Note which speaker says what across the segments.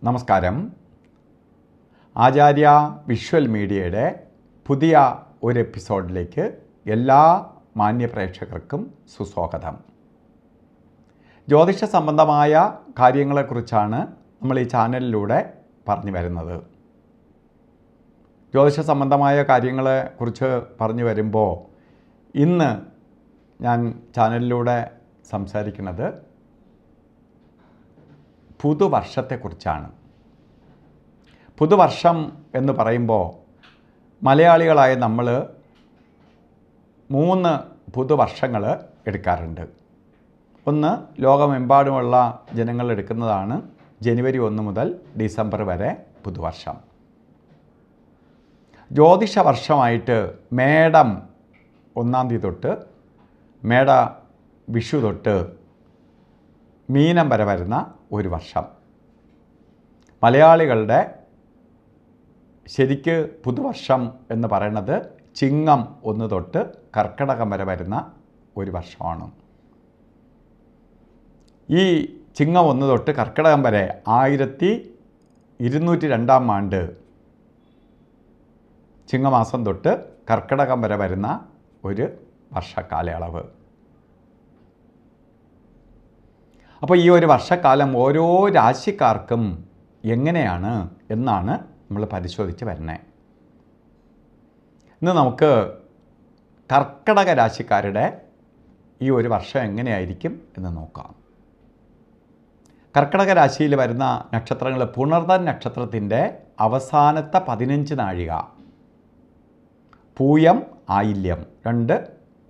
Speaker 1: നമസ്കാരം. ആചാര്യ വിഷ്വൽ മീഡിയയുടെ പുതിയ ഒരു എപ്പിസോഡിലേക്ക് എല്ലാ മാന്യപ്രേക്ഷകർക്കും സുസ്വാഗതം. ജ്യോതിഷ സംബന്ധമായ കാര്യങ്ങളെക്കുറിച്ചാണ് നമ്മൾ ഈ ചാനലിലൂടെ പറഞ്ഞു വരുന്നത്. ജ്യോതിഷ സംബന്ധമായ കാര്യങ്ങളെക്കുറിച്ച് പറഞ്ഞു വരുമ്പോൾ ഇന്ന് ഞാൻ ചാനലിലൂടെ സംസാരിക്കുന്നത് പുതുവർഷത്തെക്കുറിച്ചാണ്. പുതുവർഷം എന്ന് പറയുമ്പോൾ മലയാളികളായ നമ്മൾ 3 പുതുവർഷങ്ങൾ എടുക്കാറുണ്ട്. ഒന്ന്, ലോകമെമ്പാടുമുള്ള ജനങ്ങൾ എടുക്കുന്നതാണ് ജനുവരി 1 മുതൽ ഡിസംബർ വരെ പുതുവർഷം. ജ്യോതിഷ വർഷമായിട്ട് മേടം 1-ാം തീയതി തൊട്ട് മേട വിഷു തൊട്ട് മീനം വരെ വരുന്ന ഒരു വർഷം. മലയാളികളുടെ ശരിക്ക് പുതുവർഷം എന്ന് പറയുന്നത് ചിങ്ങം 1 തൊട്ട് കർക്കിടകം വരെ വരുന്ന ഒരു വർഷമാണ്. ഈ ചിങ്ങം 1 തൊട്ട് കർക്കിടകം വരെ 1202 ആണ്ട് ചിങ്ങമാസം തൊട്ട് കർക്കിടകം വരെ വരുന്ന ഒരു വർഷക്കാലയളവ്. അപ്പോൾ ഈ ഒരു വർഷക്കാലം ഓരോ രാശിക്കാർക്കും എങ്ങനെയാണ് എന്നാണ് നമ്മൾ പരിശോധിച്ച് വരുന്നത്. ഇന്ന് നമുക്ക് കർക്കിടക രാശിക്കാരുടെ ഈ ഒരു വർഷം എങ്ങനെയായിരിക്കും എന്ന് നോക്കാം. കർക്കിടക രാശിയിൽ വരുന്ന നക്ഷത്രങ്ങൾ പുണർദം നക്ഷത്രത്തിൻ്റെ അവസാനത്തെ 15 നാഴിക, പൂയം ആയില്യം 2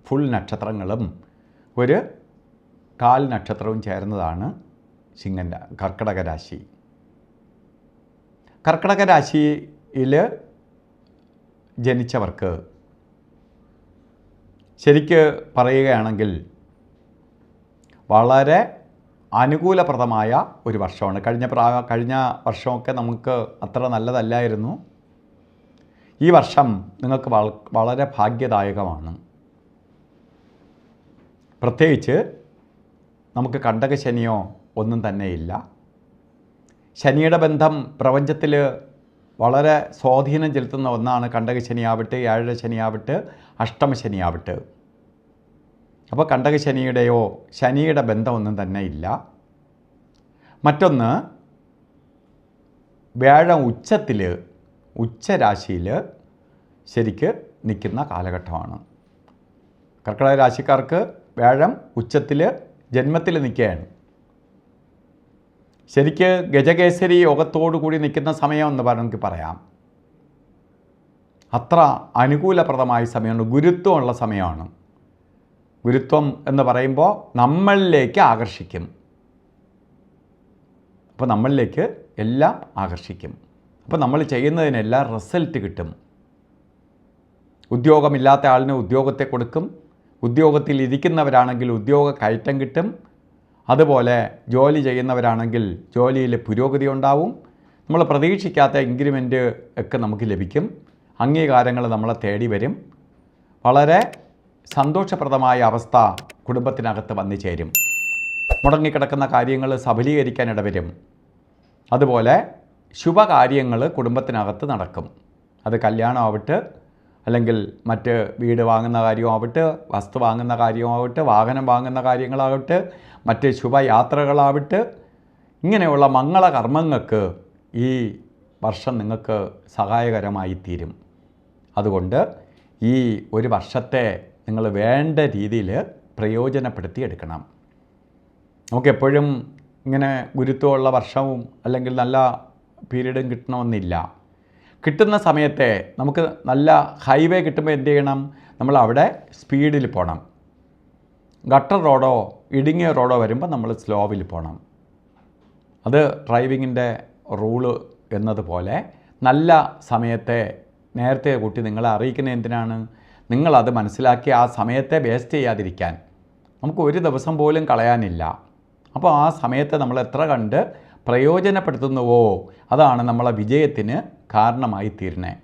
Speaker 1: ഫുൾ നക്ഷത്രങ്ങളും ഒരു 1/4 നക്ഷത്രവും ചേർന്നതാണ് കർക്കിടക രാശി. കർക്കിടക രാശിയിൽ ജനിച്ചവർക്ക് ശരിക്ക് പറയുകയാണെങ്കിൽ വളരെ അനുകൂലപ്രദമായ ഒരു വർഷമാണ്. കഴിഞ്ഞ വർഷമൊക്കെ നമുക്ക് അത്ര നല്ലതല്ലായിരുന്നു. ഈ വർഷം നിങ്ങൾക്ക് വളരെ ഭാഗ്യദായകമാണ്. പ്രത്യേകിച്ച് നമുക്ക് കണ്ടകശനിയോ ഒന്നും തന്നെയില്ല. ശനിയുടെ ബന്ധം പ്രപഞ്ചത്തിൽ വളരെ സ്വാധീനം ചെലുത്തുന്ന ഒന്നാണ് കണ്ടകശനിയാവട്ടെ, ഏഴര ശനിയാവട്ടെ, അഷ്ടമശനിയാവട്ടെ. അപ്പോൾ കണ്ടകശനിയുടെയോ ശനിയുടെ ബന്ധമൊന്നും തന്നെ ഇല്ല. മറ്റൊന്ന്, വ്യാഴം ഉച്ചരാശിയിൽ ശരിക്ക് നിൽക്കുന്ന കാലഘട്ടമാണ്. കർക്കിടക രാശിക്കാർക്ക് വ്യാഴം ഉച്ചത്തിൽ ജന്മത്തിൽ നിൽക്കുകയാണ്. ശരിക്ക് ഗജകേസരി യോഗത്തോടു കൂടി നിൽക്കുന്ന സമയം എന്ന് നമുക്ക് പറയാം. അത്ര അനുകൂലപ്രദമായ സമയമാണ്. ഗുരുത്വമുള്ള സമയമാണ്. ഗുരുത്വം എന്ന് പറയുമ്പോൾ നമ്മളിലേക്ക് ആകർഷിക്കും. അപ്പോൾ നമ്മളിലേക്ക് എല്ലാം ആകർഷിക്കും. അപ്പോൾ നമ്മൾ ചെയ്യുന്നതിനെല്ലാം റിസൾട്ട് കിട്ടും. ഉദ്യോഗമില്ലാത്ത ആളിന് ഉദ്യോഗത്തെ കൊടുക്കും. ഉദ്യോഗത്തിൽ ഇരിക്കുന്നവരാണെങ്കിൽ ഉദ്യോഗ കയറ്റം കിട്ടും. അതുപോലെ ജോലി ചെയ്യുന്നവരാണെങ്കിൽ ജോലിയിൽ പുരോഗതി ഉണ്ടാവും. നമ്മൾ പ്രതീക്ഷിക്കാത്ത ഇൻക്രിമെൻ്റ് ഒക്കെ നമുക്ക് ലഭിക്കും. അംഗീകാരങ്ങൾ നമ്മളെ തേടി വരും. വളരെ സന്തോഷപ്രദമായ അവസ്ഥ കുടുംബത്തിനകത്ത് വന്നു ചേരും. മുടങ്ങിക്കിടക്കുന്ന കാര്യങ്ങൾ സഫലീകരിക്കാൻ ഇടവരും. അതുപോലെ ശുഭകാര്യങ്ങൾ കുടുംബത്തിനകത്ത് നടക്കും. അത് കല്യാണമാവട്ടെ, അല്ലെങ്കിൽ മറ്റ് വീട് വാങ്ങുന്ന കാര്യമാവട്ടെ, വസ്തു വാങ്ങുന്ന കാര്യമാവട്ടെ, വാഹനം വാങ്ങുന്ന കാര്യങ്ങളാവട്ടെ, മറ്റ് ശുഭയാത്രകളാവട്ടെ, ഇങ്ങനെയുള്ള മംഗളകർമ്മങ്ങൾക്ക് ഈ വർഷം നിങ്ങൾക്ക് സഹായകരമായി തീരും. അതുകൊണ്ട് ഈ ഒരു വർഷത്തെ നിങ്ങൾ വേണ്ട രീതിയിൽ പ്രയോജനപ്പെടുത്തിയെടുക്കണം. നമുക്കെപ്പോഴും ഇങ്ങനെ ഗുരുത്വമുള്ള വർഷവും അല്ലെങ്കിൽ നല്ല പീരീഡും കിട്ടണമെന്നില്ല. കിട്ടുന്ന സമയത്തെ നമുക്ക് നല്ല ഹൈവേ കിട്ടുമ്പോൾ എന്ത് ചെയ്യണം? നമ്മൾ അവിടെ സ്പീഡിൽ പോകണം. ഗട്ടർ റോഡോ ഇടുങ്ങിയ റോഡോ വരുമ്പോൾ നമ്മൾ സ്ലോവിൽ പോകണം. അത് ഡ്രൈവിങ്ങിൻ്റെ റൂള് എന്നതുപോലെ നല്ല സമയത്തെ നേരത്തെ കൂട്ടി നിങ്ങളെ അറിയിക്കുന്നത് എന്തിനാണ്? നിങ്ങളത് മനസ്സിലാക്കി ആ സമയത്തെ വേസ്റ്റ് ചെയ്യാതിരിക്കാൻ. നമുക്ക് ഒരു ദിവസം പോലും കളയാനില്ല. അപ്പോൾ ആ സമയത്തെ നമ്മൾ എത്ര കണ്ട് പ്രയോജനപ്പെടുത്തുന്നുവോ അതാണ് നമ്മളെ വിജയത്തിന് കാരണമായി തീരുന്നത്.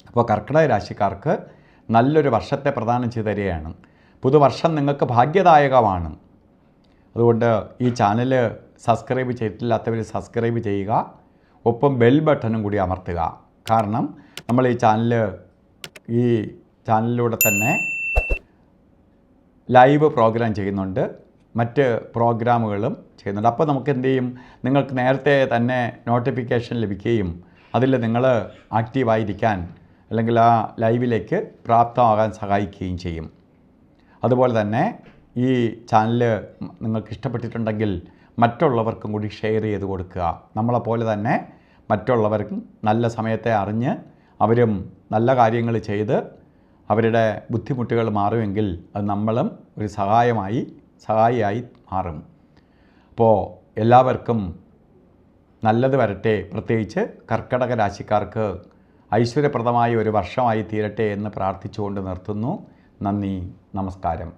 Speaker 1: അപ്പോൾ കർക്കിടക രാശിക്കാർക്ക് നല്ലൊരു വർഷത്തെ പ്രദാനം ചെയ്തു തരികയാണ്. പുതുവർഷം നിങ്ങൾക്ക് ഭാഗ്യദായകമാണ്. അതുകൊണ്ട് ഈ ചാനൽ സബ്സ്ക്രൈബ് ചെയ്തിട്ടില്ലാത്തവർ സബ്സ്ക്രൈബ് ചെയ്യുക. ഒപ്പം ബെൽ ബട്ടണും കൂടി അമർത്തുക. കാരണം നമ്മൾ ഈ ചാനലിലൂടെ തന്നെ ലൈവ് പ്രോഗ്രാം ചെയ്യുന്നുണ്ട്, മറ്റ് പ്രോഗ്രാമുകളും ചെയ്യുന്നുണ്ട്. അപ്പോൾ നമുക്ക് എന്ത് ചെയ്യും, നിങ്ങൾക്ക് നേരത്തെ തന്നെ നോട്ടിഫിക്കേഷൻ ലഭിക്കുകയും അതിൽ നിങ്ങൾ ആക്റ്റീവായിരിക്കാൻ അല്ലെങ്കിൽ ആ ലൈവിലേക്ക് പ്രാപ്തമാകാൻ സഹായിക്കുകയും ചെയ്യും. അതുപോലെ തന്നെ ഈ ചാനൽ നിങ്ങൾക്ക് ഇഷ്ടപ്പെട്ടിട്ടുണ്ടെങ്കിൽ മറ്റുള്ളവർക്കും കൂടി ഷെയർ ചെയ്ത് കൊടുക്കുക. നമ്മളെപ്പോലെ തന്നെ മറ്റുള്ളവർക്കും നല്ല സമയത്തെ അറിഞ്ഞ് അവരും നല്ല കാര്യങ്ങൾ ചെയ്ത് അവരുടെ ബുദ്ധിമുട്ടുകൾ മാറുമെങ്കിൽ അത് നമ്മളും ഒരു സഹായിയായി മാറും. അപ്പോൾ എല്ലാവർക്കും നല്ലത് വരട്ടെ. പ്രത്യേകിച്ച് കർക്കിടക രാശിക്കാർക്ക് ഐശ്വര്യപ്രദമായ ഒരു വർഷമായി തീരട്ടെ എന്ന് പ്രാർത്ഥിച്ചുകൊണ്ട് നിർത്തുന്നു. നന്ദി, നമസ്കാരം.